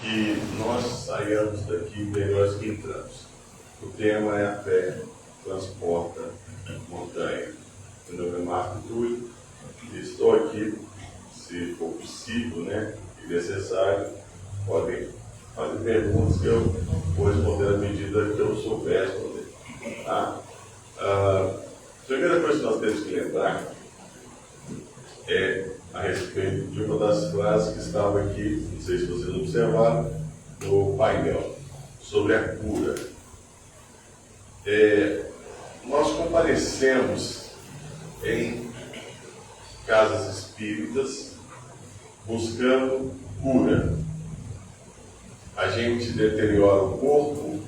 que nós saiamos daqui melhores que entramos. O tema é a fé transporta montanha. Meu nome é Marco Túlio e estou aqui, se for possível, e necessário, podem fazer perguntas que eu vou responder à medida que eu souber responder. Tá? A primeira coisa que nós temos que lembrar é a respeito de uma das frases que estava aqui, não sei se vocês observaram, no painel, sobre a cura. Nós comparecemos em casas espíritas buscando cura. A gente deteriora o corpo,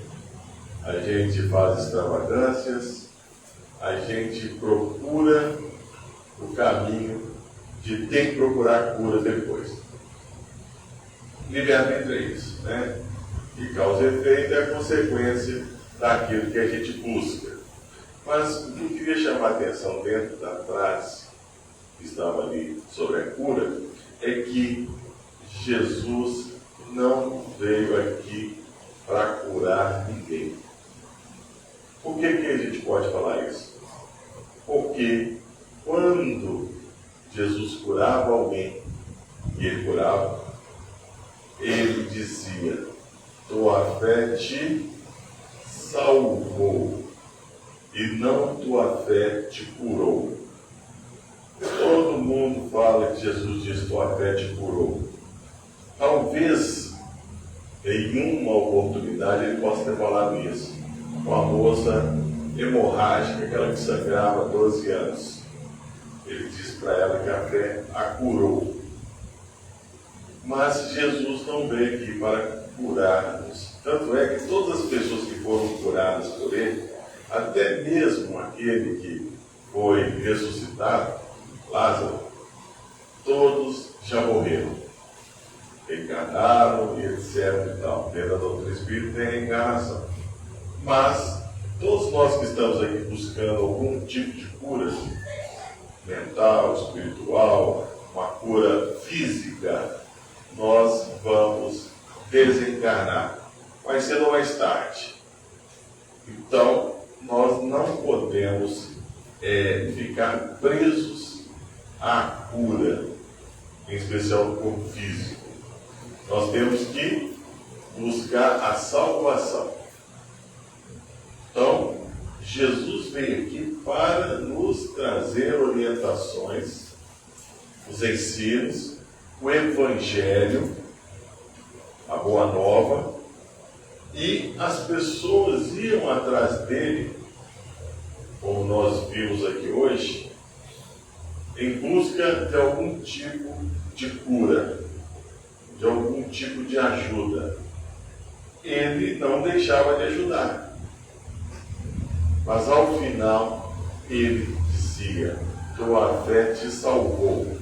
a gente faz extravagâncias, a gente procura o caminho de ter que procurar cura depois. Livre-arbítrio é isso, E causa e efeito é a consequência daquilo que a gente busca. Mas o que eu queria chamar a atenção dentro da frase que estava ali sobre a cura é que Jesus não veio aqui para curar ninguém. Por que a gente pode falar isso? Porque quando Jesus curava alguém, e ele curava, ele dizia: tua fé te salvou, e não tua fé te curou. Todo mundo fala que Jesus diz: tua fé te curou. Talvez, em uma oportunidade, ele possa ter falado isso com a moça hemorrágica, aquela que sangrava há 12 anos. Ele disse para ela que a fé a curou. Mas Jesus não veio aqui para curar-nos. Tanto é que todas as pessoas que foram curadas por ele, até mesmo aquele que foi ressuscitado, Lázaro, todos já morreram. Encarnaram e etc. e tal. Dentro da doutrina espírita tem a encarnação. Mas todos nós que estamos aqui buscando algum tipo de cura mental, espiritual, uma cura física, nós vamos desencarnar. Mais cedo ou mais tarde. Então, nós não podemos ficar presos à cura, em especial do corpo físico. Nós temos que buscar a salvação. Então, Jesus veio aqui para nos trazer orientações, os ensinos, o Evangelho, a Boa Nova, e as pessoas iam atrás dele, como nós vimos aqui hoje, em busca de algum tipo de cura, de algum tipo de ajuda. Ele não deixava de ajudar. Mas ao final, ele dizia: tua fé te salvou.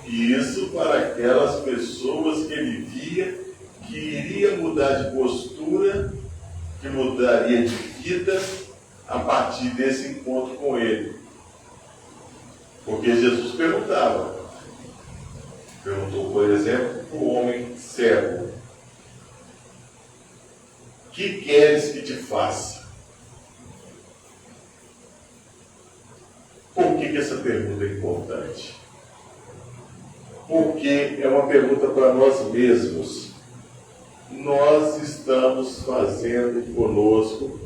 E isso para aquelas pessoas que ele via que iria mudar de postura, que mudaria de vida a partir desse encontro com ele. Porque Jesus perguntou, por exemplo, para o homem cego: que queres que te faça? Por que essa pergunta é importante? Porque é uma pergunta para nós mesmos. Nós estamos fazendo conosco,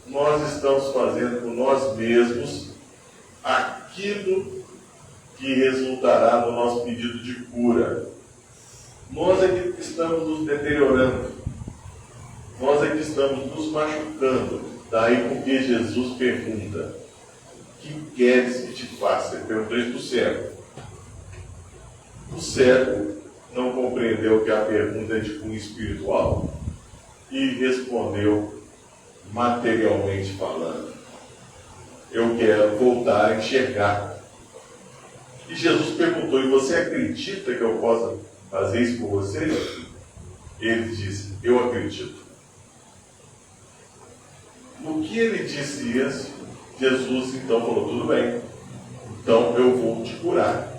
nós estamos fazendo com nós mesmos aquilo que resultará no nosso pedido de cura. Nós é que estamos nos deteriorando, nós é que estamos nos machucando. Daí porque Jesus pergunta: que queres que te faça? Ele perguntou isso para o cego. O cego não compreendeu que a pergunta é de cunho espiritual e respondeu materialmente falando: eu quero voltar a enxergar. E Jesus perguntou: e você acredita que eu possa fazer isso por você? Ele disse: eu acredito. No que ele disse isso, Jesus então falou: tudo bem, então eu vou te curar.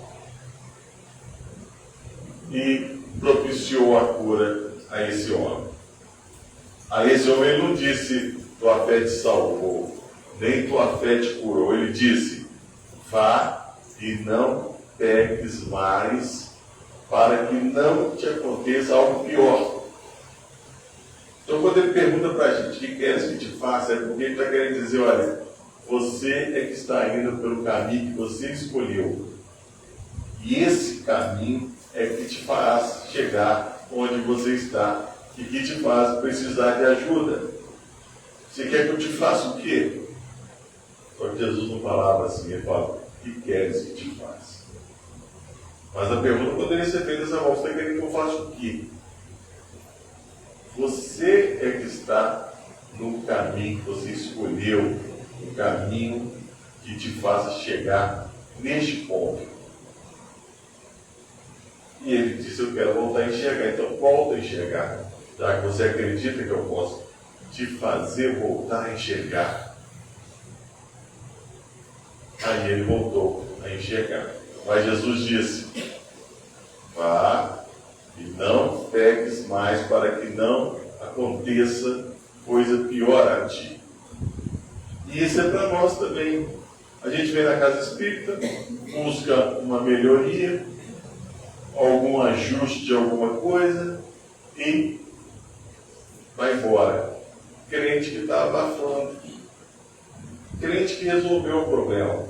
E propiciou a cura a esse homem. A esse homem ele não disse, tua fé te salvou, nem tua fé te curou. Ele disse, vá e não peques mais, para que não te aconteça algo pior. Então, quando ele pergunta para a gente o que queres que te faça, é porque ele está querendo dizer, olha, você é que está indo pelo caminho que você escolheu. E esse caminho é que te faz chegar onde você está e que te faz precisar de ajuda. Você quer que eu te faça o quê? Só que Jesus não falava assim, ele fala, o que queres que te faça? Mas a pergunta poderia ser feita dessa forma, você está querendo que eu faça o quê? Você é que está no caminho que você escolheu, no caminho que te faça chegar neste ponto. E ele disse, eu quero voltar a enxergar. Então volta a enxergar. Já que você acredita que eu posso te fazer voltar a enxergar. Aí ele voltou a enxergar. Mas Jesus disse, vá e não peques mais, para que não aconteça coisa pior a ti. E isso é para nós também. A gente vem na casa espírita, busca uma melhoria, algum ajuste de alguma coisa e vai embora. Crente que está abafando, crente que resolveu o problema.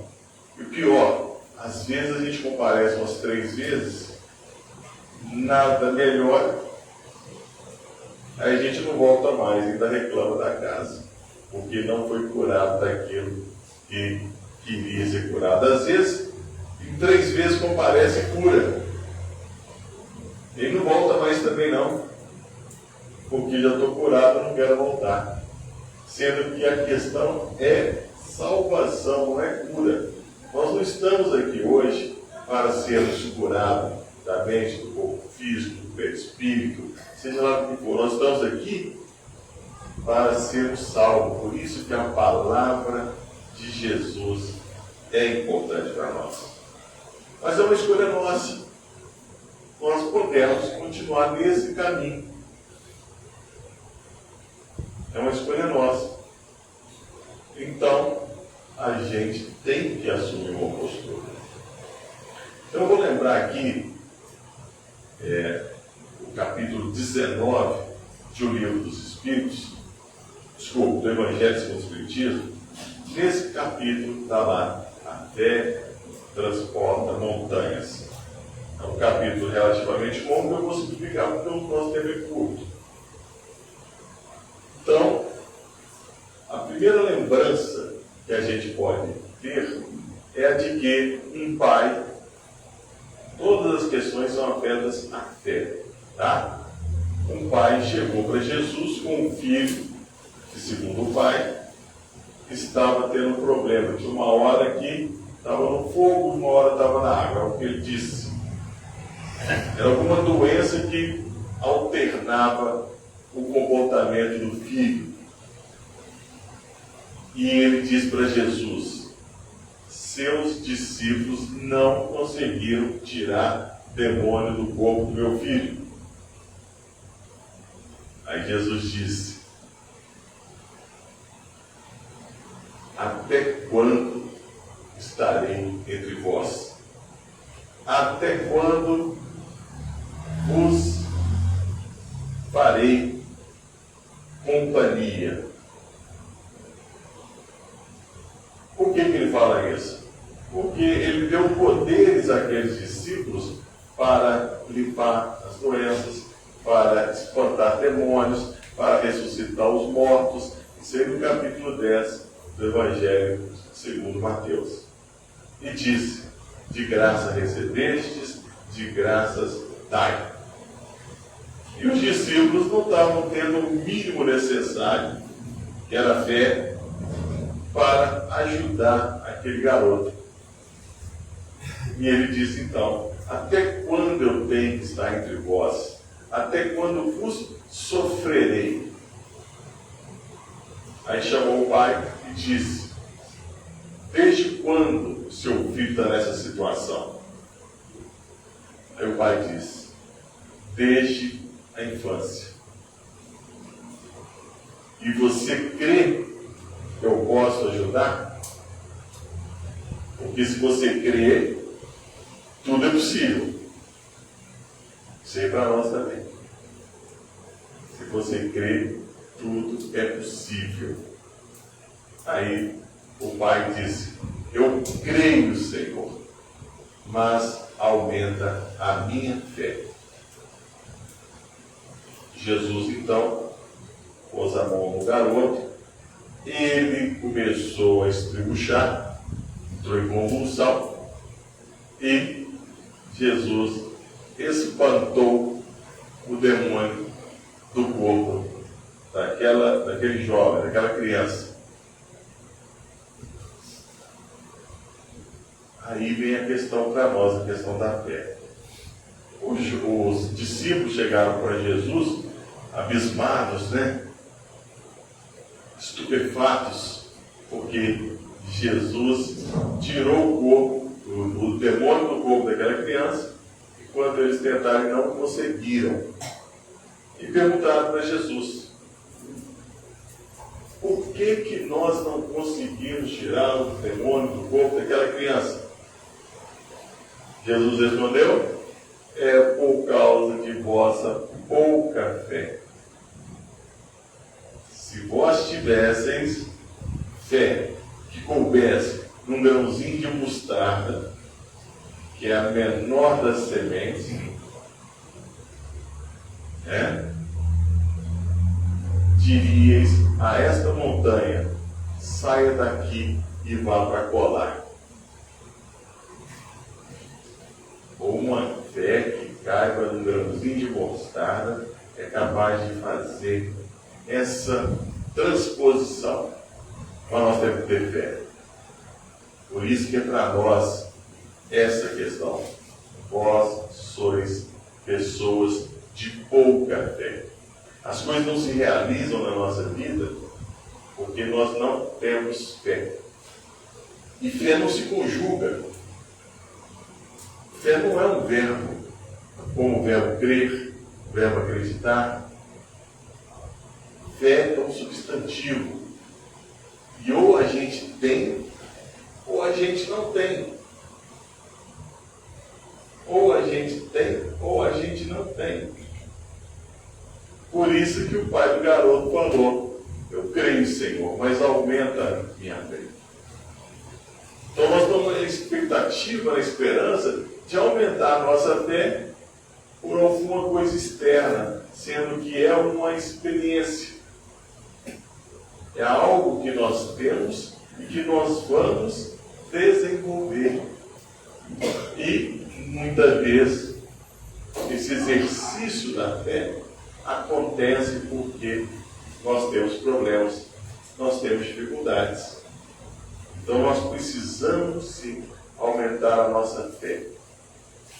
E o pior, às vezes a gente comparece umas 3 vezes, nada melhora, aí a gente não volta mais, ainda reclama da casa, porque não foi curado daquilo que queria ser curado. Às vezes, em 3 vezes comparece e cura. Ele não volta mais também não, porque já estou curado, não quero voltar. Sendo que a questão é salvação, não é cura. Nós não estamos aqui hoje para sermos curados da mente, do corpo físico, do perispírito, seja lá o que for. Nós estamos aqui para sermos salvos. Por isso que a palavra de Jesus é importante para nós. Mas é uma escolha nossa. Nós podemos continuar nesse caminho. É uma escolha nossa. Então, a gente tem que assumir uma postura. Então, eu vou lembrar aqui o capítulo 19 de O Livro dos Espíritos, do Evangelho segundo o Espiritismo. Nesse capítulo está lá, a fé transporta montanhas. É um capítulo relativamente longo, eu vou simplificar porque o nosso tempo é curto. Então, a primeira lembrança que a gente pode ter é a de que um pai, todas as questões são afetas à fé, tá? Um pai chegou para Jesus com um filho, que segundo o pai, estava tendo um problema. Tinha uma hora que estava no fogo, uma hora estava na água, é o que ele disse. Era alguma doença que alternava o comportamento do filho. E ele diz para Jesus, seus discípulos não conseguiram tirar demônio do corpo do meu filho. Aí Jesus disse, até quando estarei entre vós? Até quando vos farei companhia? Por que ele fala isso? Porque ele deu poderes àqueles discípulos para limpar as doenças, para espantar demônios, para ressuscitar os mortos. Isso aí no capítulo 10 do Evangelho segundo Mateus. E disse, de graça recebestes, de graças dai. E os discípulos não estavam tendo o mínimo necessário, que era a fé, para ajudar aquele garoto. E ele disse então, até quando eu tenho que estar entre vós? Até quando vos sofrerei? Aí chamou o pai e disse, desde quando o seu filho está nessa situação? Aí o pai disse, desde a infância. E você crê que eu posso ajudar? Porque se você crê, tudo é possível. Isso aí para nós também. Se você crê, tudo é possível. Aí o pai disse: eu creio, Senhor, mas aumenta a minha fé. Jesus então pôs a mão no garoto, ele começou a estribuchar, entrou em convulsão, e Jesus espantou o demônio do corpo daquele jovem, daquela criança. Aí vem a questão para nós, a questão da fé. Os discípulos chegaram para Jesus abismados, estupefatos, porque Jesus tirou o corpo, o demônio do corpo daquela criança, e quando eles tentaram, não conseguiram. E perguntaram para Jesus: por que nós não conseguimos tirar o demônio do corpo daquela criança? Jesus respondeu: é por causa de vossa pouca fé. Se vós tivesseis fé que coubesse num grãozinho de mostarda, que é a menor das sementes, diríeis a esta montanha: saia daqui e vá para colar. Ou uma fé que caiba num grãozinho de mostarda é capaz de fazer essa transposição. Mas nós temos que ter fé. Por isso que é para nós essa questão. Vós sois pessoas de pouca fé. As coisas não se realizam na nossa vida porque nós não temos fé. E fé não se conjuga. Fé não é um verbo, como o verbo crer, o verbo acreditar. Fé é um substantivo. E ou a gente tem, ou a gente não tem. Ou a gente tem, ou a gente não tem. Por isso que o pai do garoto falou: eu creio, Senhor, mas aumenta a minha fé. Então nós estamos na expectativa, na esperança de aumentar a nossa fé por alguma coisa externa, sendo que é uma experiência. É algo que nós temos e que nós vamos desenvolver. E, muitas vezes, esse exercício da fé acontece porque nós temos problemas, nós temos dificuldades. Então, nós precisamos, sim, aumentar a nossa fé.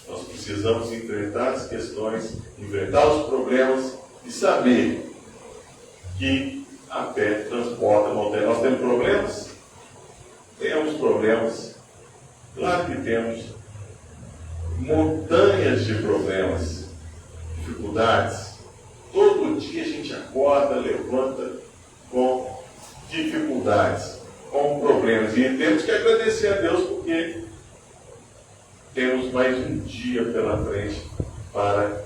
Nós precisamos enfrentar as questões, enfrentar os problemas e saber que a fé transporta a montanha. Nós temos problemas? Temos problemas. Claro que temos montanhas de problemas, dificuldades. Todo dia a gente acorda, levanta com dificuldades, com problemas. E temos que agradecer a Deus porque temos mais um dia pela frente para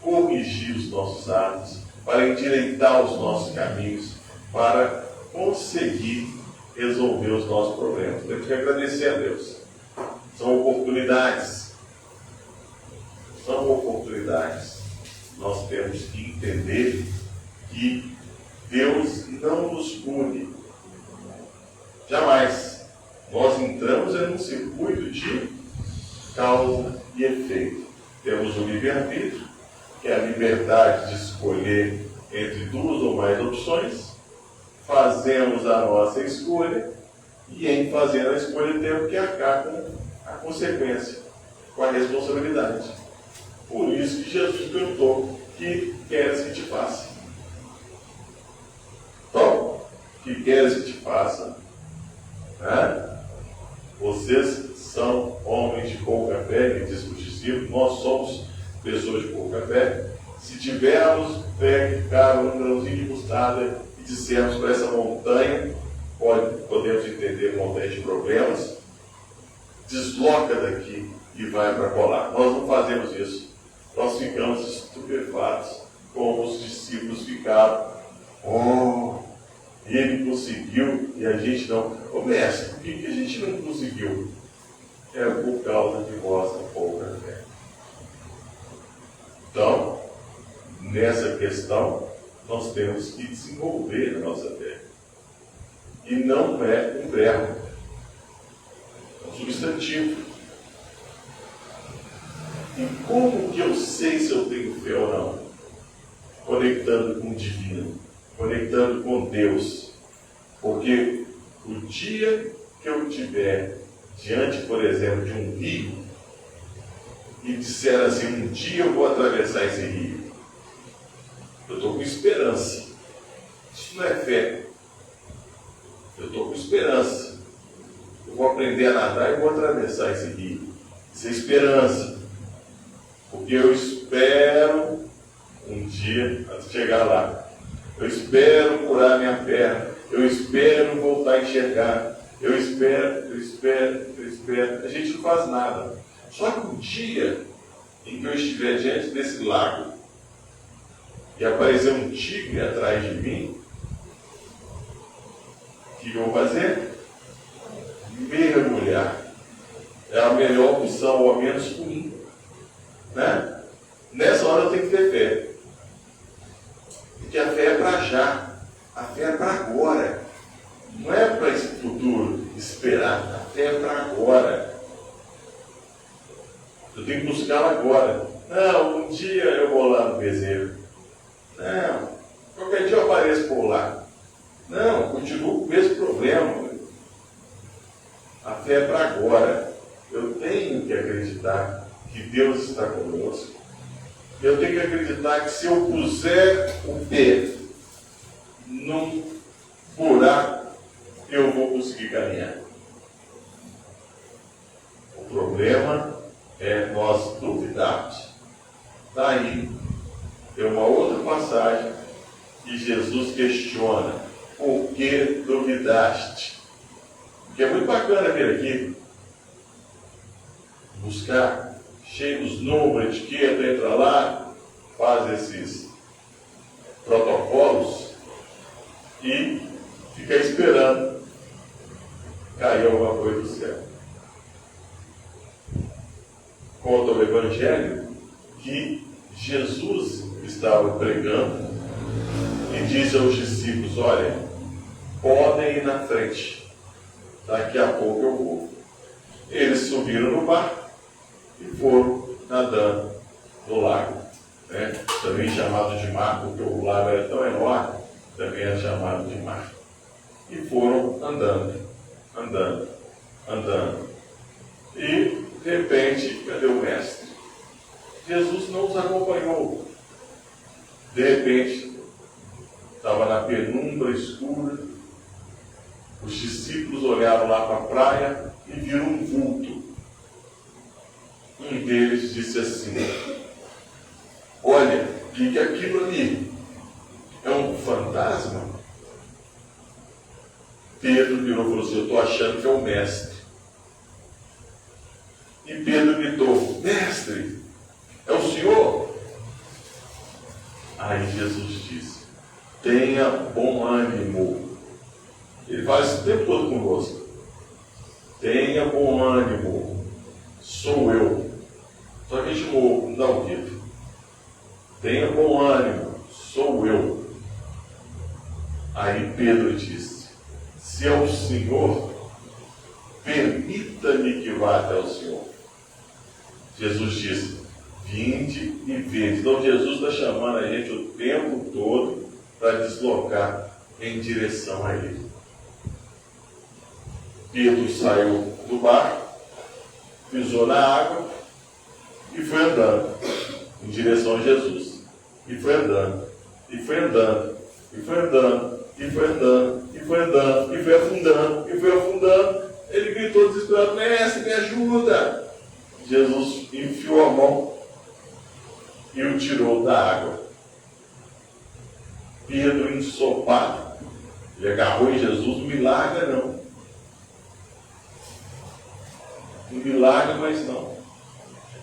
corrigir os nossos atos, para endireitar os nossos caminhos, para conseguir resolver os nossos problemas. Temos que agradecer a Deus. São oportunidades. São oportunidades. Nós temos que entender que Deus não nos pune. Jamais. Nós entramos em um circuito de causa e efeito. Temos o livre-arbítrio, que é a liberdade de escolher entre duas ou mais opções. Fazemos a nossa escolha e, em fazer a escolha, temos que arcar com a consequência, com a responsabilidade. Por isso que Jesus perguntou: que queres que te faça? Então, que queres que te faça? Vocês são homens de pouca fé, que diz o discípulo, nós somos pessoas de pouca fé. Se tivermos fé que cabe um grãozinho de mostarda e dissermos para essa montanha, podemos entender montanhas de problemas, desloca daqui e vai para colar. Nós não fazemos isso. Nós ficamos estupefatos como os discípulos ficaram. Ele conseguiu e a gente não. Mestre, por que a gente não conseguiu? É por causa de vossa pouca fé. Então, nessa questão, nós temos que desenvolver a nossa fé. E não é um verbo, é um substantivo. E como que eu sei se eu tenho fé ou não? Conectando com o divino, conectando com Deus. Porque o dia que eu estiver diante, por exemplo, de um rio, e disser assim, um dia eu vou atravessar esse rio, eu estou com esperança. Isso não é fé. Eu estou com esperança. Eu vou aprender a nadar e vou atravessar esse rio. Isso é esperança. Porque eu espero um dia chegar lá. Eu espero curar minha perna. Eu espero voltar a enxergar. Eu espero. A gente não faz nada. Só que o dia em que eu estiver diante desse lago e aparecer um tigre atrás de mim, o que eu vou fazer? Mergulhar. É a melhor opção, ou a menos ruim. Né? Nessa hora eu tenho que ter fé. Porque a fé é para já. A fé é para agora. Não é para esse futuro, esperar. A fé é para agora. Eu tenho que buscá-la agora. Não, um dia eu vou lá no bezerro. Não, qualquer dia eu apareço por lá. Não, continuo com o mesmo problema. A fé é para agora. Eu tenho que acreditar que Deus está conosco. Eu tenho que acreditar que se eu puser o pé num buraco, eu vou conseguir caminhar. O problema é nós duvidarmos. Daí, tem uma outra passagem que Jesus questiona: por que duvidaste? Que é muito bacana ver aqui, buscar, cheio dos números, etiqueta, entra lá, faz esses protocolos e fica esperando cair alguma coisa do céu. Conta o Evangelho que Jesus estava pregando e disse aos discípulos: olha, podem ir na frente, daqui a pouco eu vou. Eles subiram no barco e foram nadando no lago, né? Também chamado de mar, porque o lago era tão enorme, também é chamado de mar. E foram andando. E, de repente, cadê o mestre? Jesus não os acompanhou. De repente, estava na penumbra escura, os discípulos olharam lá para a praia e viram um vulto. Um deles disse assim: olha, o que é aquilo ali? É um fantasma? Pedro virou e falou assim: eu estou achando que é o mestre. E Pedro gritou: mestre, é o Senhor? Aí Jesus disse: tenha bom ânimo. Ele faz o tempo todo conosco. Tenha bom ânimo, sou eu. Só que a gente não dá ouvido. Tenha bom ânimo, sou eu. Aí Pedro disse: se é o Senhor, permita-me que vá até o Senhor. Jesus disse: vinde e vede. Então Jesus está chamando a gente o tempo todo para deslocar em direção a Ele. Pedro saiu do barco, pisou na água e foi andando em direção a Jesus. E foi andando, e foi andando, e foi andando, e foi andando, e foi andando, e foi afundando, e foi afundando. Ele gritou desesperado: mestre, me ajuda! Jesus enfiou a mão e o tirou da água. Pedro, ensopado, ele agarrou em Jesus, não me larga não. Não me larga mais não.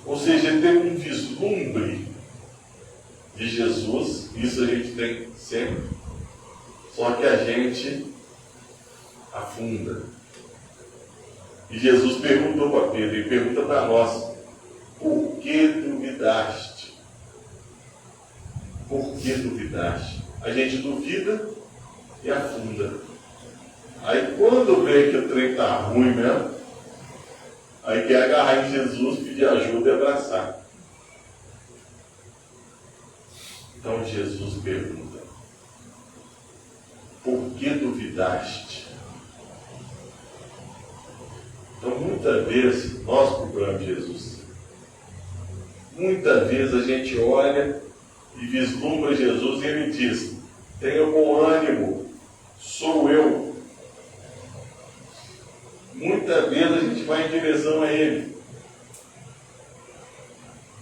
Ou seja, ele teve um vislumbre de Jesus, isso a gente tem sempre, só que a gente afunda. E Jesus perguntou para Pedro, e pergunta para nós, por que duvidaste? Por que duvidaste? A gente duvida e afunda. Aí quando vê que o trem está ruim mesmo, aí quer agarrar em Jesus, pedir ajuda e abraçar. Então Jesus pergunta, por que duvidaste? Então muitas vezes nós procuramos Jesus. Muitas vezes a gente olha e vislumbra Jesus e ele diz, tenha bom ânimo, sou eu. Muitas vezes a gente vai em direção a ele.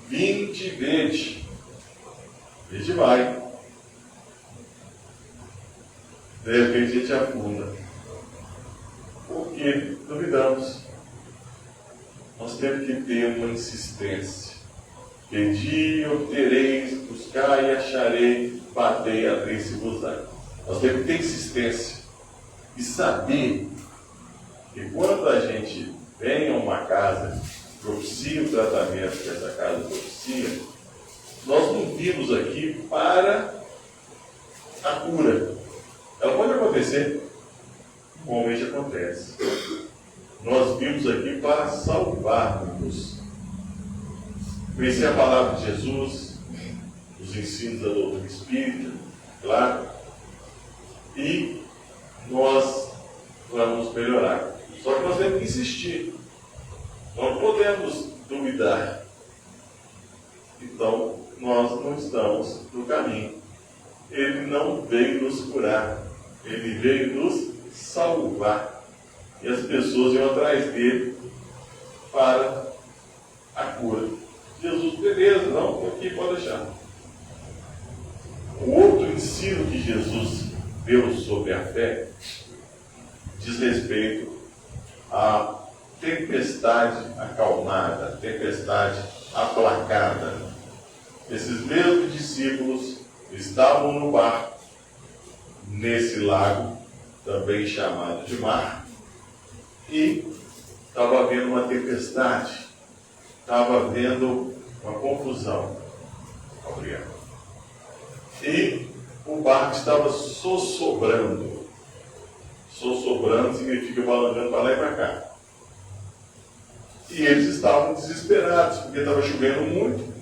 Vinde, vede. A gente vai. De repente a gente afunda. Porque duvidamos. Nós temos que ter uma insistência. Pedi, obtereis, buscai e acharei, batei, abrir-se-vos-á. Nós temos que ter insistência. E saber que quando a gente vem a uma casa, propicia o tratamento que essa casa propicia, nós não vimos aqui para a cura. Ela pode acontecer, normalmente acontece. Nós vimos aqui para salvarmos. Conhecer a palavra de Jesus, os ensinos da doutrina espírita, claro, e nós vamos melhorar. Só que nós temos que insistir. Não podemos duvidar. Então, nós não estamos no caminho. Ele não veio nos curar. Ele veio nos salvar. E as pessoas iam atrás dele para a cura. Jesus, beleza, não, estou aqui, pode deixar. O outro ensino que Jesus deu sobre a fé diz respeito à tempestade acalmada, tempestade aplacada. Esses mesmos discípulos estavam no barco, nesse lago, também chamado de mar, e estava havendo uma tempestade, estava havendo uma confusão. Obrigado. E o barco estava sossobrando. Sossobrando significa balangando para lá e para cá. E eles estavam desesperados, porque estava chovendo muito,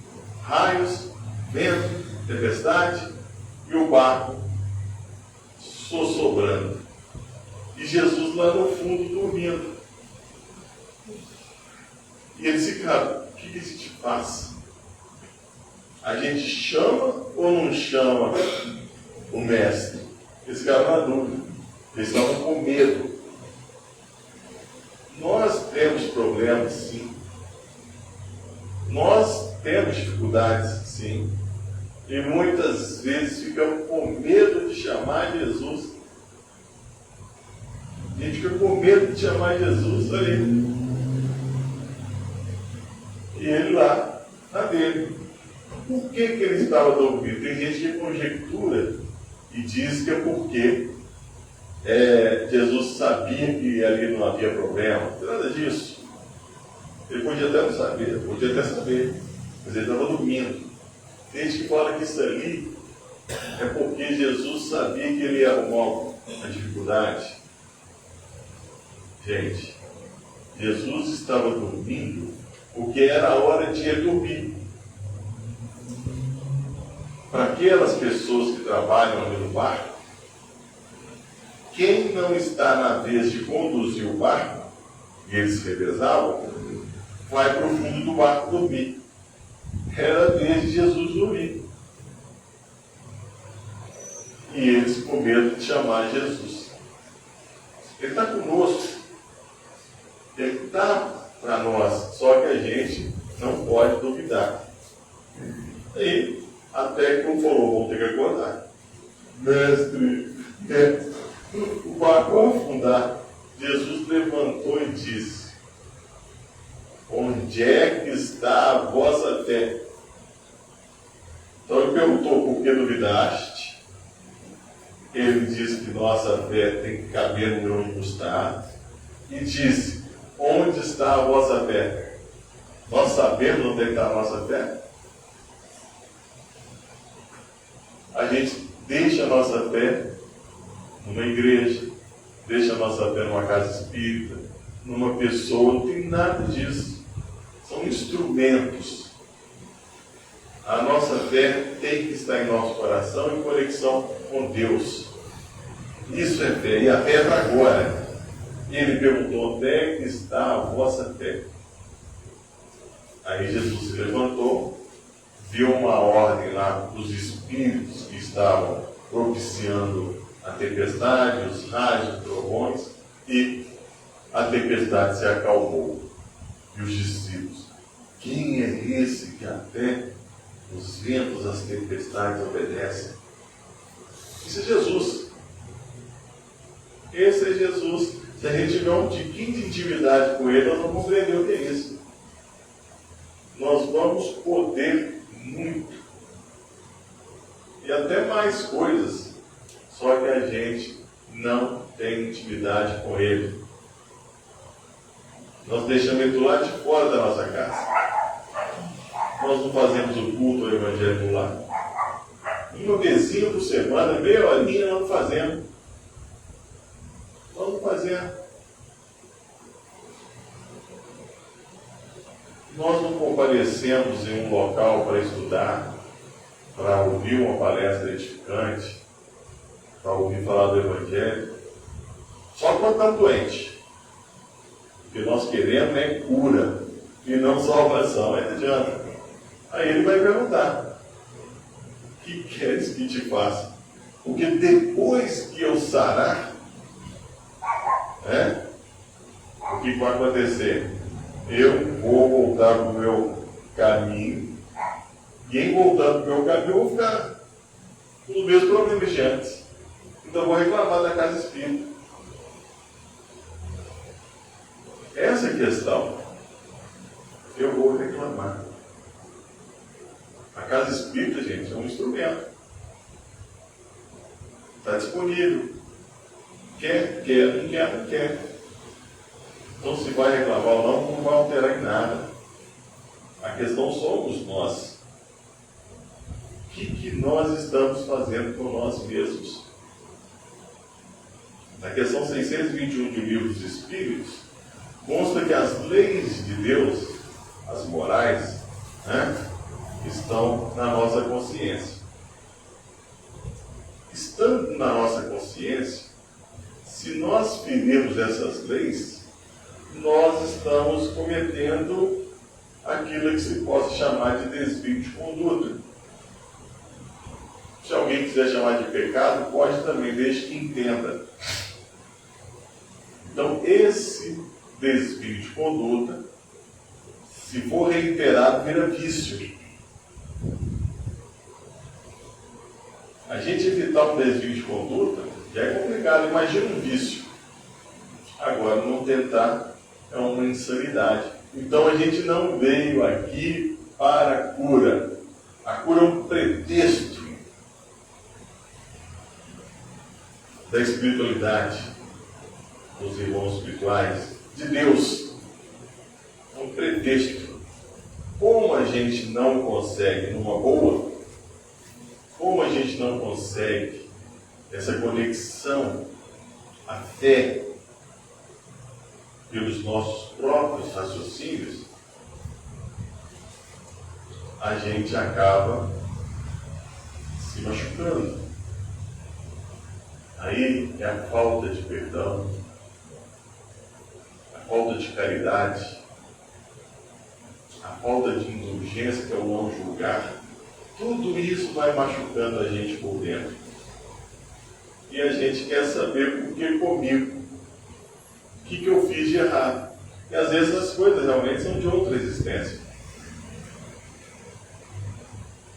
raios, vento, tempestade, e o barco sossobrando. E Jesus lá no fundo dormindo. E eles ficaram, o que a gente faz? A gente chama ou não chama o mestre? Eles ficaram na dúvida. Eles estavam com medo. Nós temos problemas, sim. Nós temos dificuldades, sim. E muitas vezes ficamos com medo de chamar Jesus. A gente fica com medo de chamar Jesus ali. E ele lá, na dele. Por que ele estava dormindo? Tem gente que conjectura e diz que é porque Jesus sabia que ali não havia problema. Não tem nada disso. Ele podia até não saber, podia até saber, mas ele estava dormindo. Tem gente que fala que isso ali é porque Jesus sabia que ele ia arrumar a dificuldade. Gente, Jesus estava dormindo porque era a hora de ele dormir. Para aquelas pessoas que trabalham ali no barco, quem não está na vez de conduzir o barco, e eles se revezavam, vai para o fundo do barco dormir. Era a vez de Jesus dormir. E eles com medo de chamar Jesus. Ele está conosco. Ele está para nós. Só que a gente não pode duvidar. E até que um falou, vamos ter que acordar. Mestre, o barco vai afundar. Jesus levantou e disse, onde é que está a vossa fé? Então ele perguntou, por que duvidaste? Ele disse que nossa fé tem que caber no grão de mostarda. E disse, onde está a vossa fé? Nós sabemos onde está a nossa fé? A gente deixa a nossa fé numa igreja, deixa a nossa fé numa casa espírita, numa pessoa, não tem nada disso. São instrumentos. A nossa fé tem que estar em nosso coração em conexão com Deus. Isso é fé, e a fé é para agora. E ele perguntou, onde é que está a vossa fé? Aí Jesus se levantou, deu uma ordem lá dos espíritos que estavam propiciando a tempestade, os raios, os trovões, e a tempestade se acalmou. E os discípulos, quem é esse que até os ventos, as tempestades obedecem? Isso é Jesus. Esse é Jesus. Se a gente tiver um tiquinho de intimidade com ele, nós vamos compreender o que é isso. Nós vamos poder muito. E até mais coisas. Só que a gente não tem intimidade com ele. Nós deixamos ele do lado de fora da nossa casa. Nós não fazemos o culto ao Evangelho lá. Uma vezinha por semana, meia horinha, nós não fazemos. Nós não fazemos. Nós não comparecemos em um local para estudar, para ouvir uma palestra edificante, para ouvir falar do Evangelho, só quando está doente. O que nós queremos é cura e não salvação. Aí não adianta. Aí ele vai perguntar, o que queres que te faça? Porque depois que eu sarar, o que vai acontecer? Eu vou voltar para o meu caminho, e em voltando para o meu caminho, eu vou ficar com os meus problemas de antes. Então eu vou reclamar da casa espírita. Essa é a questão. Eu vou reclamar. A casa espírita, gente, é um instrumento. Está disponível. Quer, não quer, não quer. Então, se vai reclamar ou não, não vai alterar em nada. A questão somos nós. O que nós estamos fazendo com nós mesmos? Na questão 621 de Livro dos Espíritos, consta que as leis de Deus, as morais, estão na nossa consciência. Estando na nossa consciência, se nós ferirmos essas leis, nós estamos cometendo aquilo que se possa chamar de desvio de conduta. Se alguém quiser chamar de pecado, pode também, desde que entenda. Então, esse desvio de conduta, se for reiterado, vira vício. A gente evitar um desvio de conduta já é complicado. Imagina um vício. Agora, não tentar é uma insanidade. Então, a gente não veio aqui para a cura. A cura é um pretexto da espiritualidade, dos irmãos espirituais, de Deus. É um pretexto. Como a gente não consegue numa boa, como a gente não consegue essa conexão, a fé, pelos nossos próprios raciocínios, a gente acaba se machucando. Aí é a falta de perdão, a falta de caridade, a falta de indulgência, que é o não julgar. Tudo isso vai machucando a gente por dentro. E a gente quer saber por que comigo. O que eu fiz de errado? E às vezes as coisas realmente são de outra existência.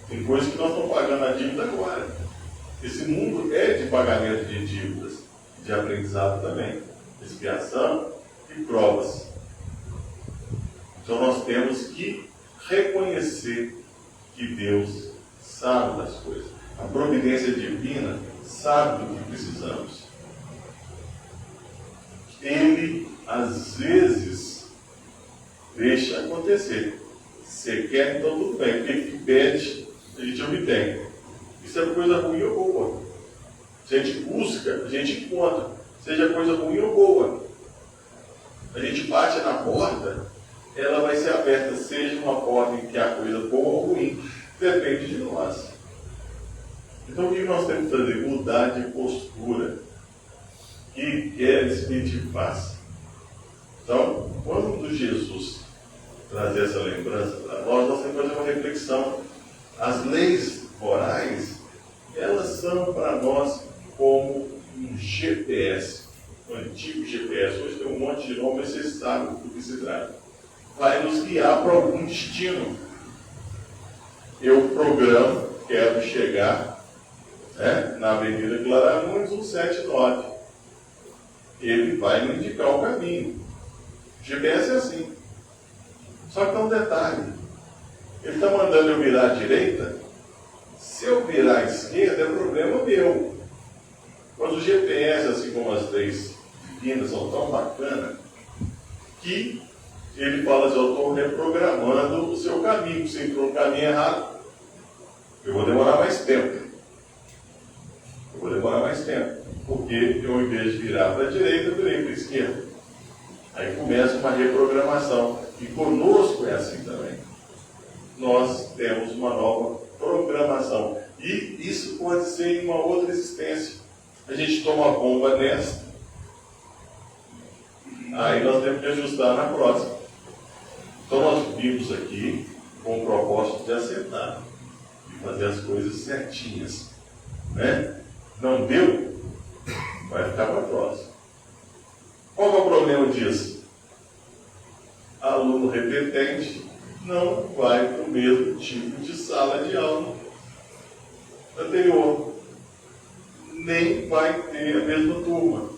Tem coisas que nós estamos pagando a dívida agora. Esse mundo é de pagamento de dívidas, de aprendizado também, expiação e provas. Então nós temos que reconhecer que Deus sabe das coisas. A providência divina sabe do que precisamos. Ele, às vezes, deixa acontecer. Você quer, então tudo bem. Porque que pede, a gente obtém. Isso é coisa ruim ou boa. Se a gente busca, a gente encontra. Seja coisa ruim ou boa. A gente bate na porta, ela vai ser aberta, seja uma porta em que há coisa boa ou ruim. Depende de nós. Então o que nós temos que fazer? Mudar de postura. Que queres que te faça? Então, quando Jesus trazer essa lembrança para nós, nós temos que fazer uma reflexão. As leis morais, elas são para nós como um GPS, um antigo GPS. Hoje tem um monte de nome, mas vocês sabem do que se trata. Vai nos guiar para algum destino. Eu programo, quero chegar na Avenida Claramuns 179. Ele vai me indicar o caminho. O GPS é assim. Só que tem um detalhe. Ele está mandando eu virar à direita. Se eu virar à esquerda, é problema meu. Mas o GPS, assim como as leis divinas, são tão bacanas, que ele fala assim, eu estou reprogramando o seu caminho. Você entrou no caminho errado, eu vou demorar mais tempo. Porque eu, em vez de virar para a direita, eu virei para a esquerda. Aí começa uma reprogramação. E conosco é assim também. Nós temos uma nova programação. E isso pode ser em uma outra existência. A gente toma a bomba nesta, aí nós temos que ajustar na próxima. Então nós vimos aqui com o propósito de acertar, de fazer as coisas certinhas. Não deu? Vai ficar para a próxima. Qual é o problema disso? Aluno repetente não vai para o mesmo tipo de sala de aula anterior. Nem vai ter a mesma turma.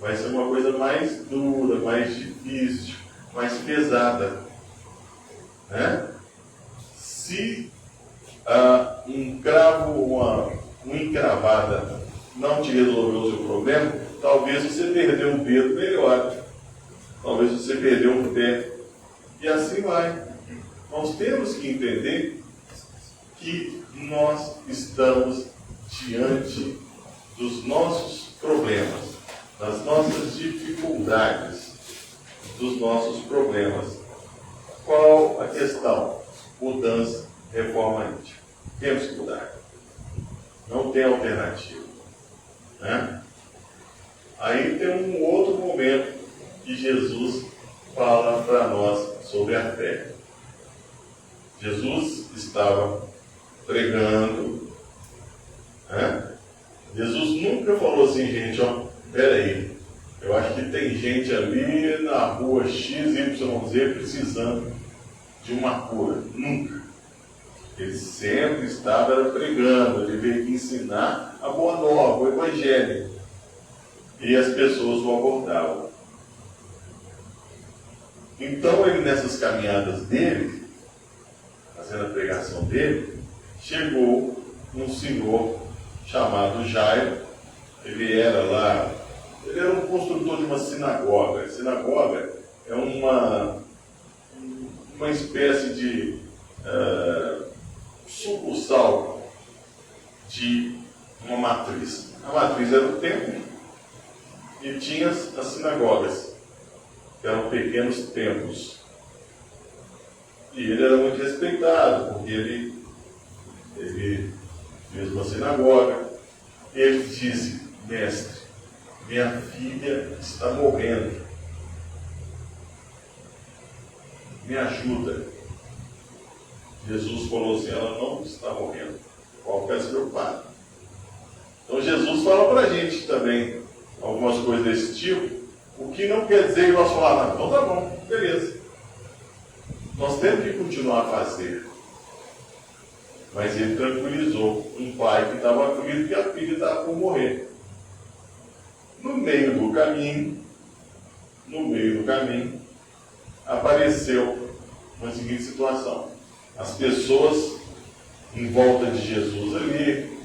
Vai ser uma coisa mais dura, mais difícil, mais pesada. Se um cravo, uma encravada não te resolveu o seu problema, talvez você perdeu um dedo melhor. Talvez você perdeu um pé. E assim vai. Nós temos que entender que nós estamos diante dos nossos problemas, das nossas dificuldades, dos nossos problemas. Qual a questão? Mudança, reforma íntima. Temos que mudar. Não tem alternativa. Aí tem um outro momento que Jesus fala para nós sobre a fé. Jesus estava pregando. Jesus nunca falou assim, gente, peraí, eu acho que tem gente ali na rua XYZ precisando de uma cura. Nunca. Ele sempre estava pregando, ele veio ensinar a boa nova, o evangelho. E as pessoas o abordavam. Então ele, nessas caminhadas dele, fazendo a pregação dele, chegou um senhor chamado Jairo. Ele era um construtor de uma sinagoga. A sinagoga é uma espécie de sucursal de uma matriz. A matriz era o templo e tinha as sinagogas, que eram pequenos templos. E ele era muito respeitado, porque ele fez uma sinagoga. E ele disse, mestre, minha filha está morrendo. Me ajuda. Jesus falou assim, ela não está morrendo. Qual que é se preocupar? Então Jesus fala para a gente também algumas coisas desse tipo, o que não quer dizer que nós falamos, então tá bom, beleza. Nós temos que continuar a fazer. Mas ele tranquilizou um pai que estava aflito que a filha estava por morrer. No meio do caminho, apareceu uma seguinte situação. As pessoas em volta de Jesus ali,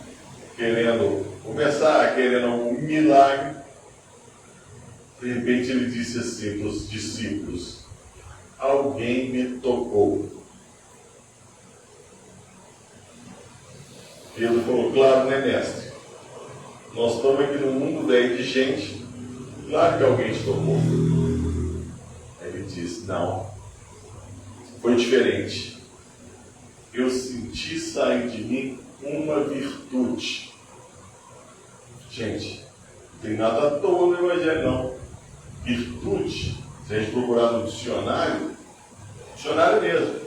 querendo um milagre. De repente ele disse assim para os discípulos: alguém me tocou. Pedro falou: claro, né, mestre? Nós estamos aqui num mundo velho de gente, claro que alguém te tocou. Aí ele disse: não, foi diferente. Eu senti sair de mim uma virtude. Gente, não tem nada à toa no Evangelho, não. Virtude, se a gente procurar no dicionário mesmo,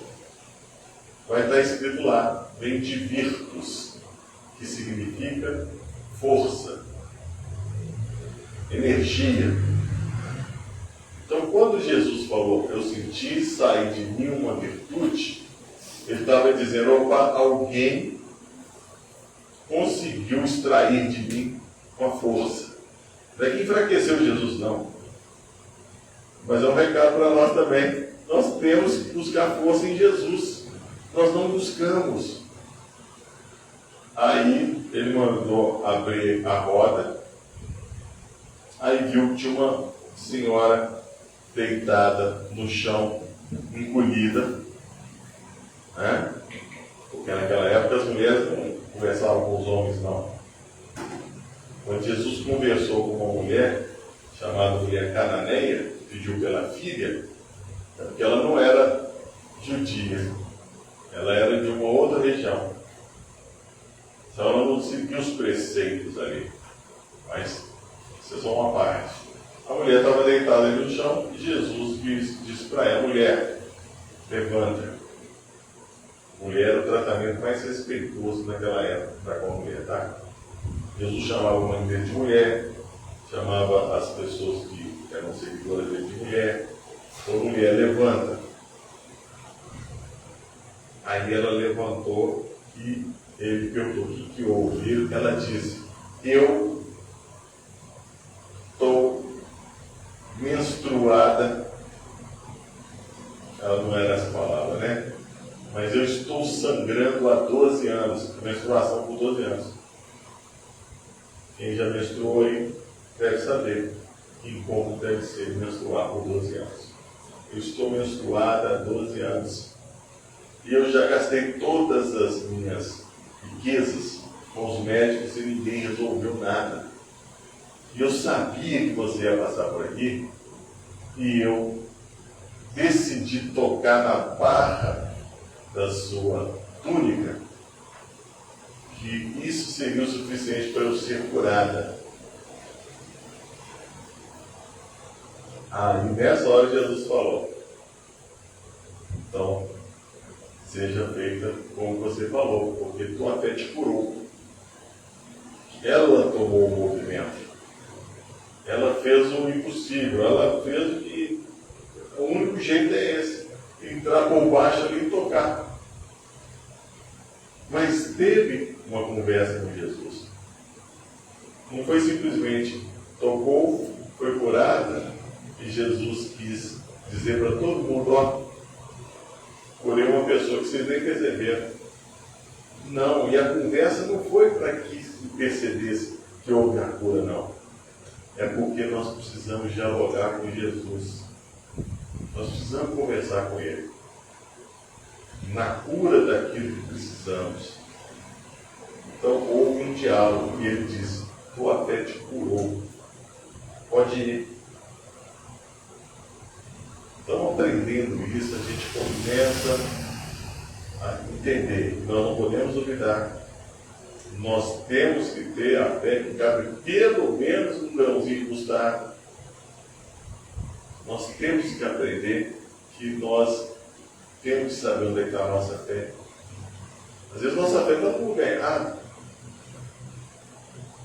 vai estar escrito lá, vem de virtus, que significa força, energia. Então, quando Jesus falou, eu senti sair de mim uma virtude, ele estava dizendo: opa, alguém conseguiu extrair de mim uma força. Não é que enfraqueceu Jesus, não. Mas é um recado para nós também. Nós temos que buscar força em Jesus. Nós não buscamos. Aí ele mandou abrir a roda. Aí viu que tinha uma senhora deitada no chão, encolhida. Né? Porque naquela época as mulheres não conversavam com os homens, não. Quando Jesus conversou com uma mulher, chamada mulher cananeia, pediu pela filha, porque ela não era judia, ela era de uma outra região. Então ela não seguia os preceitos ali, mas isso é só uma parte. A mulher estava deitada ali no chão e Jesus disse para ela: mulher, levanta. Mulher era o tratamento mais respeitoso naquela época para com a mulher, tá? Jesus chamava a mãe dele de mulher, chamava as pessoas que eram seguidoras dele de mulher. Então, mulher, levanta. Aí ela levantou e ele perguntou: o que houve? Ela disse: eu estou menstruada. Ela não era essa palavra, né? Mas eu estou sangrando há 12 anos. Menstruação por 12 anos. Quem já menstruou aí deve saber que como deve ser menstruar por 12 anos. Eu estou menstruada há 12 anos. E eu já gastei todas as minhas riquezas com os médicos e ninguém resolveu nada. E eu sabia que você ia passar por aqui. E eu decidi tocar na barra da sua túnica, que isso seria o suficiente para eu ser curada. E nessa hora Jesus falou: então, seja feita como você falou, porque tu até te curou. Ela tomou o movimento. Ela fez o impossível. Ela fez o que o único jeito é esse: entrar por baixo ali e tocar. Mas teve uma conversa com Jesus. Não foi simplesmente tocou, foi curada, e Jesus quis dizer para todo mundo: ó, curei uma pessoa que vocês nem perceberam. Não, e a conversa não foi para que se percebesse que houve a cura, não. É porque nós precisamos dialogar com Jesus. Nós precisamos conversar com Ele. Na cura daquilo que precisamos. Então houve um diálogo e Ele disse: tua fé te curou. Pode ir. Então, aprendendo isso, a gente começa a entender que nós não podemos duvidar. Nós temos que ter a fé que cabe pelo menos um grãozinho de mostarda. Nós temos que aprender que nós temos que saber onde é que está a nossa fé. Às vezes nossa fé está num lugar errado.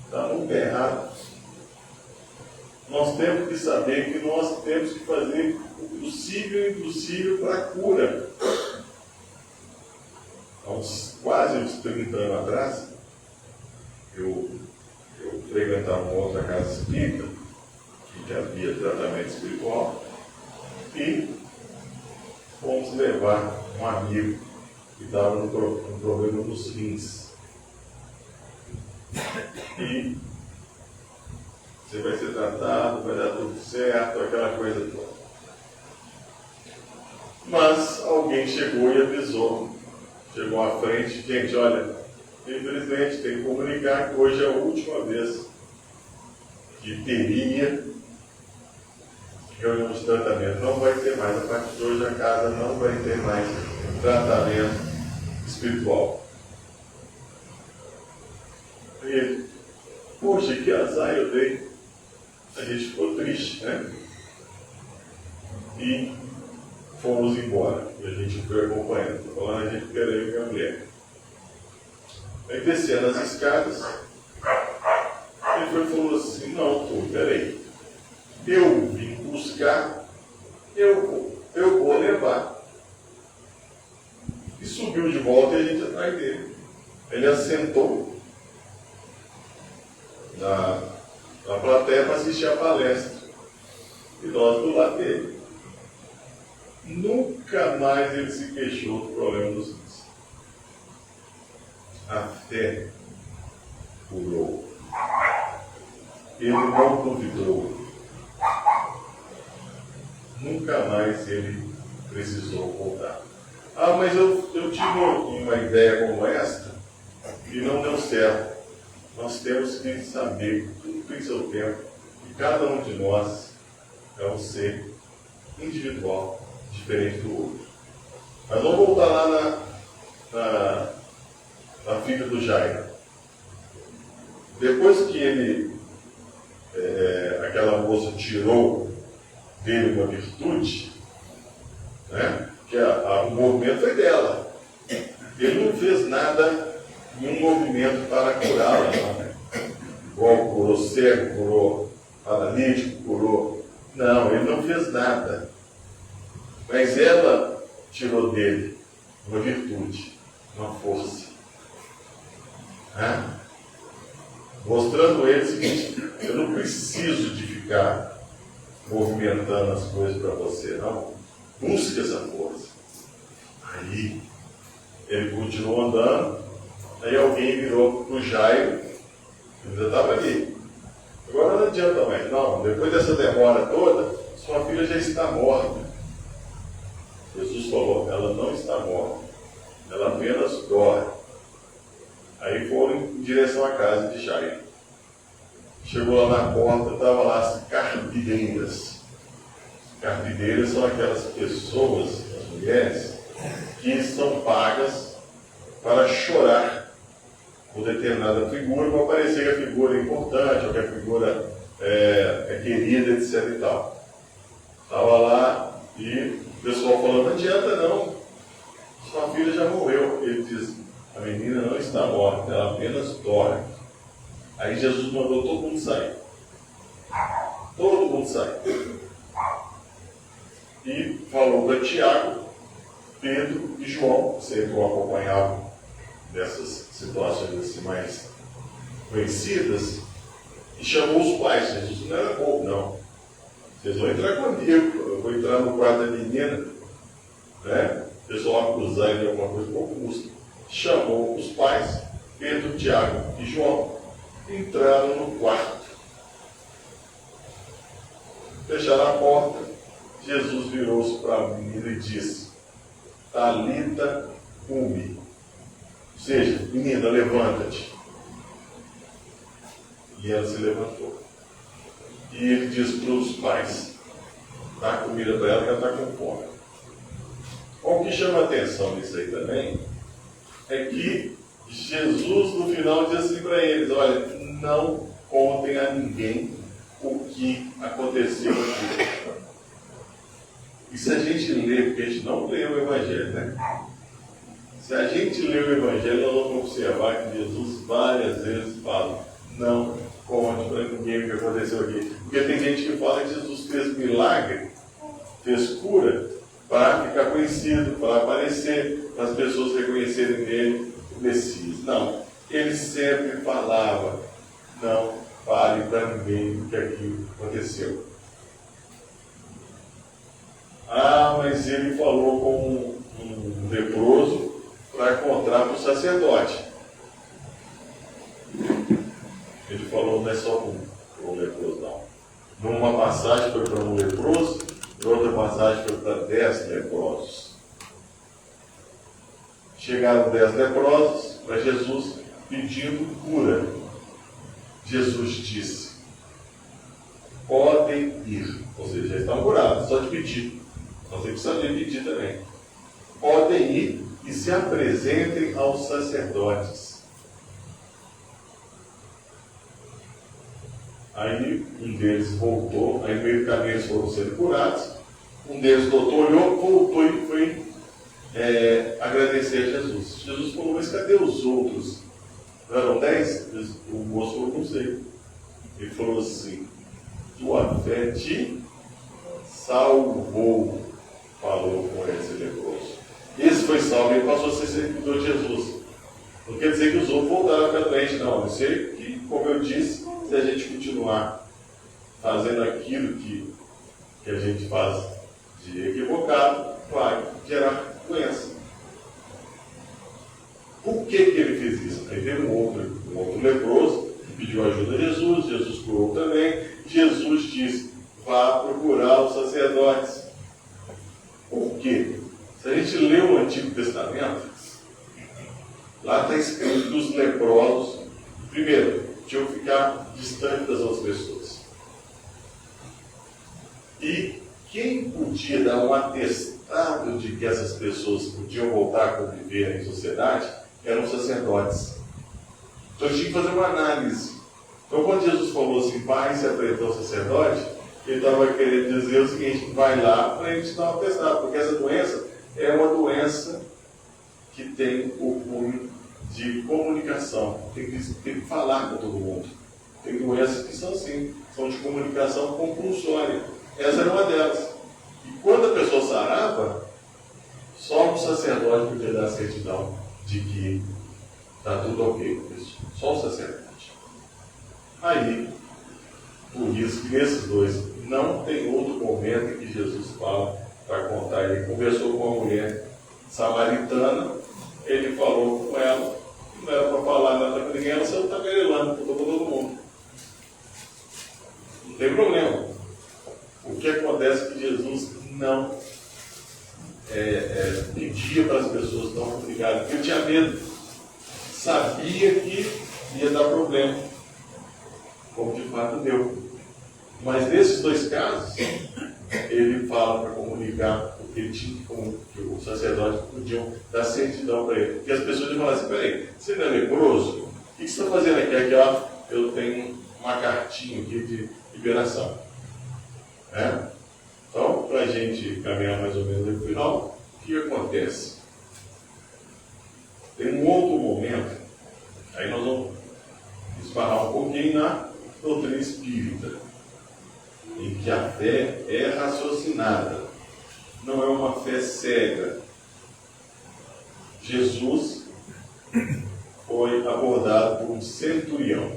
Está num lugar errado. Nós temos que saber que nós temos que fazer o possível e o impossível para a cura. Há quase uns 30 anos atrás, eu frequentava uma outra casa espírita, que havia tratamento espiritual, e fomos levar um amigo que estava com um problema nos rins. E você vai ser tratado, vai dar tudo certo, aquela coisa toda. Mas alguém chegou e avisou, chegou à frente, gente, olha, infelizmente tem que comunicar que hoje é a última vez que teria reunião de tratamento. Não vai ter mais, a partir de hoje a casa não vai ter mais tratamento espiritual. E ele, poxa, que azar eu dei. A gente ficou triste, né? E fomos embora. E a gente foi acompanhando. Estou falando a gente porque era eu e a mulher. Aí descendo as escadas, ele foi e falou assim, não, peraí. Eu vim buscar, eu vou levar. E subiu de volta e a gente atrás dele. Ele assentou na plateia para assistir a palestra. E nós do lado dele. Nunca mais ele se queixou do problema dos rins. A fé curou. Ele não duvidou. Nunca mais ele precisou voltar. Ah, mas eu tive uma ideia como esta e não deu certo. Nós temos que saber que tudo tem seu tempo e cada um de nós é um ser individual, diferente do outro. Mas vamos voltar lá na filha do Jairo. Depois que aquela moça tirou dele uma virtude, né? Que o movimento foi dela. Ele não fez nada, nenhum movimento para curá-la, né? Igual curou cego, curou paralítico, curou. Não, ele não fez nada. Mas ela tirou dele uma virtude, uma força. Né? Mostrando ele o seguinte, eu não preciso de ficar movimentando as coisas para você, não. Busque essa força. Aí, ele continuou andando, aí alguém virou para o Jairo, ele ainda estava ali. Agora não adianta mais, não, depois dessa demora toda, sua filha já está morta. Jesus falou, ela não está morta, ela apenas dorme. Aí foram em direção à casa de Jairo. Chegou lá na porta, estava lá as carpideiras. Carpideiras são aquelas pessoas, as mulheres, que são pagas para chorar por determinada figura, para parecer que a figura é importante, ou que a figura é querida, etc. e tal. Estava lá e o pessoal falando, não adianta não, sua filha já morreu. Ele diz, a menina não está morta, ela apenas dorme. Aí Jesus mandou todo mundo sair. Todo mundo sair. E falou para Tiago, Pedro e João, que sempre o acompanhavam nessas situações assim mais conhecidas, e chamou os pais. Jesus não era bobo, não. Vocês vão entrar comigo, eu vou entrar no quarto da menina, né? O pessoal acusar ele de alguma coisa, pouco custa. Chamou os pais, Pedro, Tiago e João, entraram no quarto. Fecharam a porta. Jesus virou-se para a menina e disse, Talita cumi. Ou seja, menina, levanta-te. E ela se levantou. E ele disse para os pais, dá comida para ela que ela está com fome. O que chama a atenção nisso aí também é que Jesus no final diz assim para eles, olha, não contem a ninguém o que aconteceu aqui. E se a gente lê, porque a gente não lê o Evangelho, né? Se a gente lê o Evangelho, nós vamos observar que Jesus várias vezes fala, não conte para ninguém o que aconteceu aqui. Porque tem gente que fala que Jesus fez milagre, fez cura, para ficar conhecido, para aparecer, para as pessoas reconhecerem nele o Messias. Não. Ele sempre falava: não fale para ninguém o que aquilo aconteceu. Mas ele falou com um leproso para encontrar o sacerdote. Ele falou: não é só para um leproso, não. Numa passagem foi para um leproso, em outra passagem foi para 10 leprosos. Chegaram 10 leprosos para Jesus pedindo cura. Jesus disse: podem ir. Ou seja, já estão curados, só de pedir. Nós temos que saber pedir também. Podem ir e se apresentem aos sacerdotes. Aí um deles voltou, aí no meio do caminho eles foram sendo curados. Um deles olhou, voltou e foi agradecer a Jesus. Jesus falou: mas cadê os outros? Não eram 10? O moço falou: não sei. Ele falou assim: tua fé te salvou. Falou com esse leproso. Esse foi salvo e ele passou a ser seguidor de Jesus. Não quer dizer que os outros voltaram a ficar doentes, não. Eu sei que, como eu disse, se a gente continuar fazendo aquilo que a gente faz de equivocado, vai gerar doença. Por que ele fez isso? Aí teve um outro leproso que pediu ajuda a Jesus, Jesus curou também. Jesus disse: vá procurar os sacerdotes. Por quê? Se a gente lê o Antigo Testamento, lá está escrito que os leprosos, primeiro, tinham que ficar distantes das outras pessoas. E quem podia dar um atestado de que essas pessoas podiam voltar a conviver em sociedade eram os sacerdotes. Então tinha que fazer uma análise. Então quando Jesus falou assim: vai se apresentar ao sacerdote, ele estava querendo dizer o seguinte: vai lá para ele te dar um atestado, porque essa doença é uma doença que tem o cunho de comunicação. Tem que falar com todo mundo. Tem doenças que são assim, são de comunicação compulsória. Essa era uma delas. E quando a pessoa sarava, só o sacerdote podia dar a certidão de que está tudo ok com isso. Só o sacerdote. Aí, por isso que nesses dois não tem outro momento em que Jesus fala para contar. Ele conversou com uma mulher samaritana, ele falou com ela, não era para falar nada com ninguém, ela saiu tagarelando com todo mundo. Não tem problema. O que acontece é que Jesus não pedia para as pessoas não comunicarem, porque ele tinha medo, sabia que ia dar problema, como de fato deu. Mas nesses dois casos, ele fala para comunicar, porque ele tinha que os sacerdotes podiam dar certidão para ele. Porque as pessoas iam falar assim: peraí, você não é leproso? O que você está fazendo aqui? Aqui, ó, eu tenho uma cartinha aqui de liberação. Então, para a gente caminhar mais ou menos no final, o que acontece? Tem um outro momento, aí nós vamos esbarrar um pouquinho na doutrina espírita, em que a fé é raciocinada, não é uma fé cega. Jesus foi abordado por um centurião.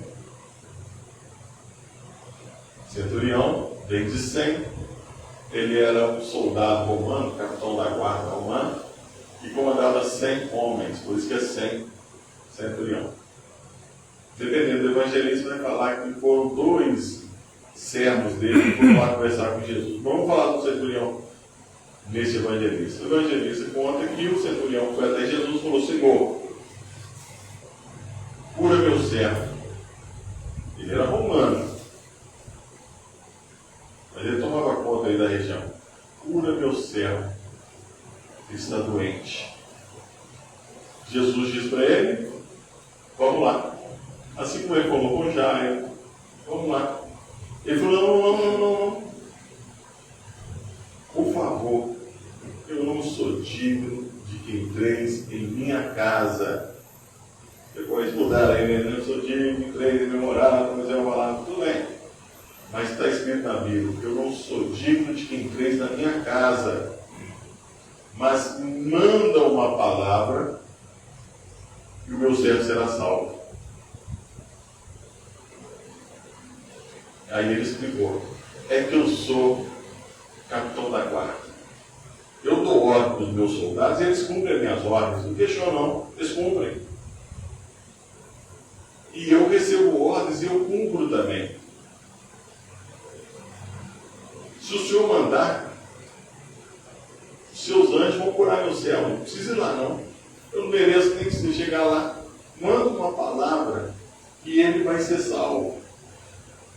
Centurião vem de 100, ele era um soldado romano, capitão da guarda romana, e comandava 100 homens, por isso que é 100 centurião. Dependendo do evangelista, vai falar que foram 2 servos dele que foram lá conversar com Jesus. Vamos falar do centurião nesse evangelista. O evangelista conta que o centurião foi até Jesus e falou: Senhor, cura meu servo. Ele era romano, mas ele tomava conta aí da região. Cura meu servo, ele está doente. Jesus diz para ele: vamos lá. Assim como ele falou com Jairo, vamos lá. Ele falou: não. Por favor, eu não sou digno de que entreis em minha casa. Depois mudaram aí, né? Eu sou digno de entreis em meu morada, mas eu vou lá, tudo bem. Mas está escrito na Bíblia: eu não sou digno de que entreis na minha casa. Mas manda uma palavra e o meu servo será salvo. Aí ele explicou: é que eu sou capitão da guarda. Eu dou ordem para os meus soldados e eles cumprem as minhas ordens. Não questionam, não. Eles cumprem. E eu recebo ordens e eu cumpro também. Se o Senhor mandar, seus anjos vão curar meu céu. Não precisa ir lá, não. Eu não mereço nem que você chegar lá. Manda uma palavra e ele vai ser salvo.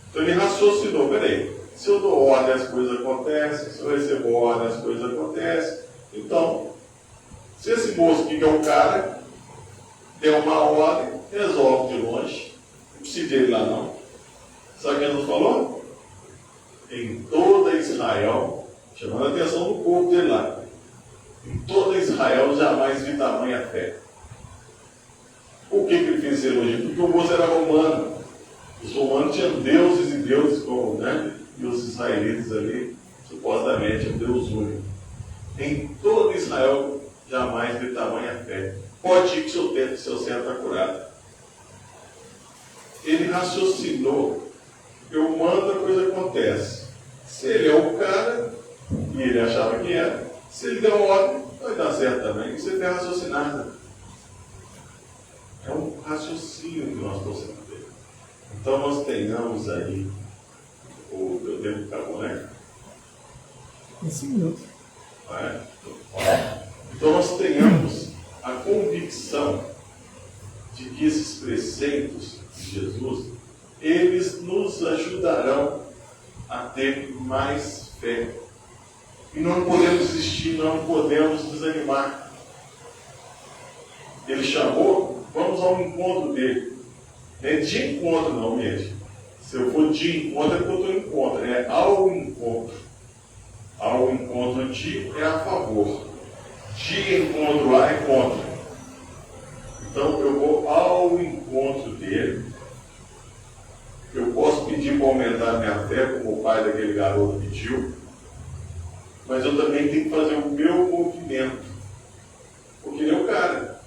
Então ele raciocinou: peraí, se eu dou ordem, as coisas acontecem. Se eu recebo ordem, as coisas acontecem. Então, se esse moço que é o cara der uma ordem, resolve de longe. Não precisa ir lá, não. Sabe o que ele nos falou? Em toda Israel, chamando a atenção do povo dele lá, em toda Israel jamais vi tamanha fé. Por que ele fez esse elogio? Porque o moço era romano. Os romanos tinham deuses e deuses como, né? E os israelitas ali, supostamente, um Deus único. Em todo Israel jamais vi tamanha fé. Pode ir que seu servo está curado. Ele raciocinou: eu mando, a coisa acontece. Se ele é o cara, e ele achava que era, se ele der ordem, vai dar certo também. Isso é raciocinado. É um raciocínio que nós precisamos ter. Então nós tenhamos aí, o meu tempo acabou, né? 5 minutos. Então nós tenhamos a convicção de que esses preceitos de Jesus, eles nos ajudarão a ter mais fé. E não podemos desistir, não podemos desanimar. Ele chamou, vamos ao encontro dele. Não é de encontro não, gente. Se eu for de encontro, é porque eu estou em encontro. É ao encontro. Ao encontro de é a favor. De encontro a é contra. Então eu vou ao encontro dele. Eu posso pedir para aumentar minha fé, como o pai daquele garoto pediu. Mas eu também tenho que fazer o meu movimento. Porque ele é o cara.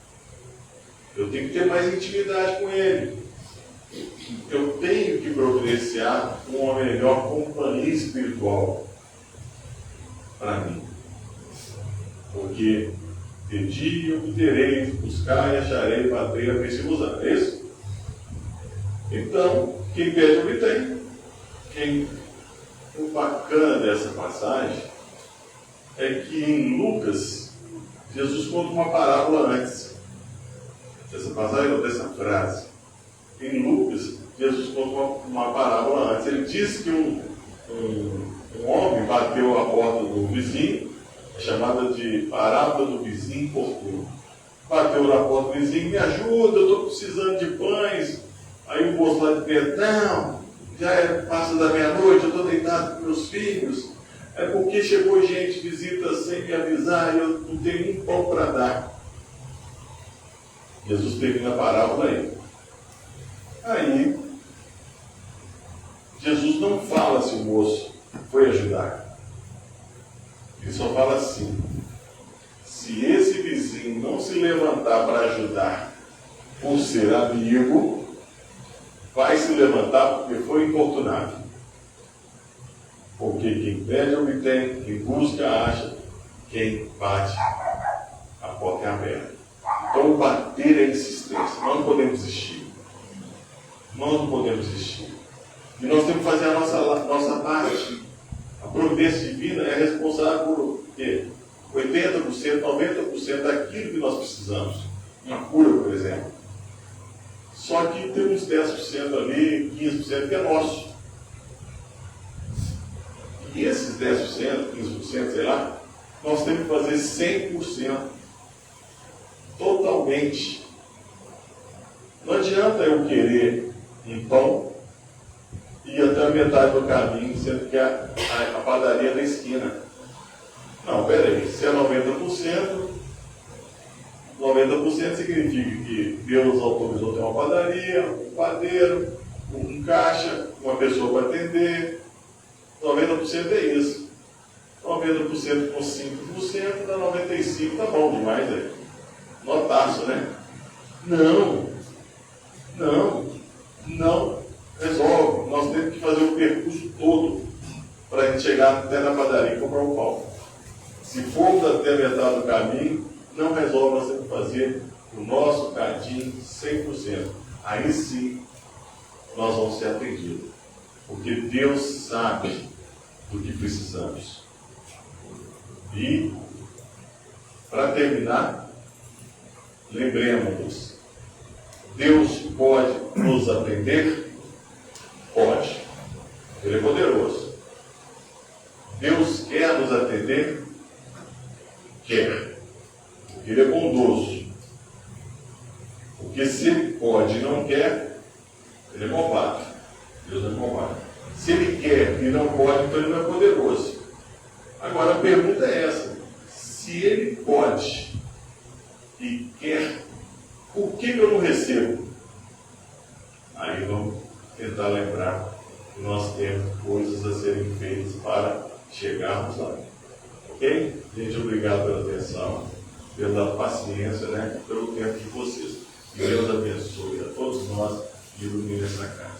Eu tenho que ter mais intimidade com ele. Eu tenho que providenciar uma melhor companhia espiritual para mim. Porque pedi e obterei, buscar e acharei, bater, abrir-se-vos-á. É isso? Então, quem pede, obtém. O bacana dessa passagem é que em Lucas, Jesus conta uma parábola antes. Dessa passagem ou dessa frase. Em Lucas, Jesus conta uma parábola antes. Ele diz que um homem bateu a porta do vizinho, é chamada de parábola do vizinho importuno. Bateu na porta do vizinho: me ajuda, eu estou precisando de pães. Aí o moço lá de dentro: não, já passa da meia-noite, eu estou deitado com meus filhos. É porque chegou gente, visita sem me avisar, e eu não tenho nem pão para dar. Jesus termina a parábola aí. Aí, Jesus não fala se o moço foi ajudar. Ele só fala assim: se esse vizinho não se levantar para ajudar por ser amigo, vai se levantar porque foi importunado. Porque quem pede, obtém, quem busca, acha, quem bate, a porta é aberta. Então, o bater é insistência. Nós não podemos desistir. Nós não podemos desistir. E nós temos que fazer a nossa parte. A providência divina é responsável por quê? 80%, 90% daquilo que nós precisamos. Uma cura, por exemplo. Só que temos 10% ali, 15% que é nosso. E esses 10%, 15%, sei lá, nós temos que fazer 100%. Totalmente. Não adianta eu querer um pão e ir até a metade do caminho, sendo que a padaria é na esquina. Não, peraí, se é 90%, 90% significa que Deus autorizou ter uma padaria, um padeiro, um caixa, uma pessoa para atender. 90% é isso. 90% com 5% dá 95%, tá bom demais aí. Notaço, né? Não resolve. Nós temos que fazer o percurso todo para a gente chegar até na padaria e comprar um pão. Se formos até a metade do caminho, não resolve. Nós temos que fazer o nosso cadinho 100%. Aí sim nós vamos ser atendidos. Porque Deus sabe do que precisamos. E, para terminar, lembremos-nos, Deus pode nos atender? Pode. Ele é poderoso. Deus quer nos atender? Quer. Porque Ele é bondoso. Porque se Ele pode e não quer, Ele é malvado. Deus é malvado. Se Ele quer e não pode, então Ele não é poderoso. Agora a pergunta é essa: se Ele pode e quer, por que eu não recebo? Aí vamos tentar lembrar que nós temos coisas a serem feitas para chegarmos lá. Ok? Gente, obrigado pela atenção, pela paciência, pelo tempo de vocês. Deus abençoe a todos nós e ilumine essa casa.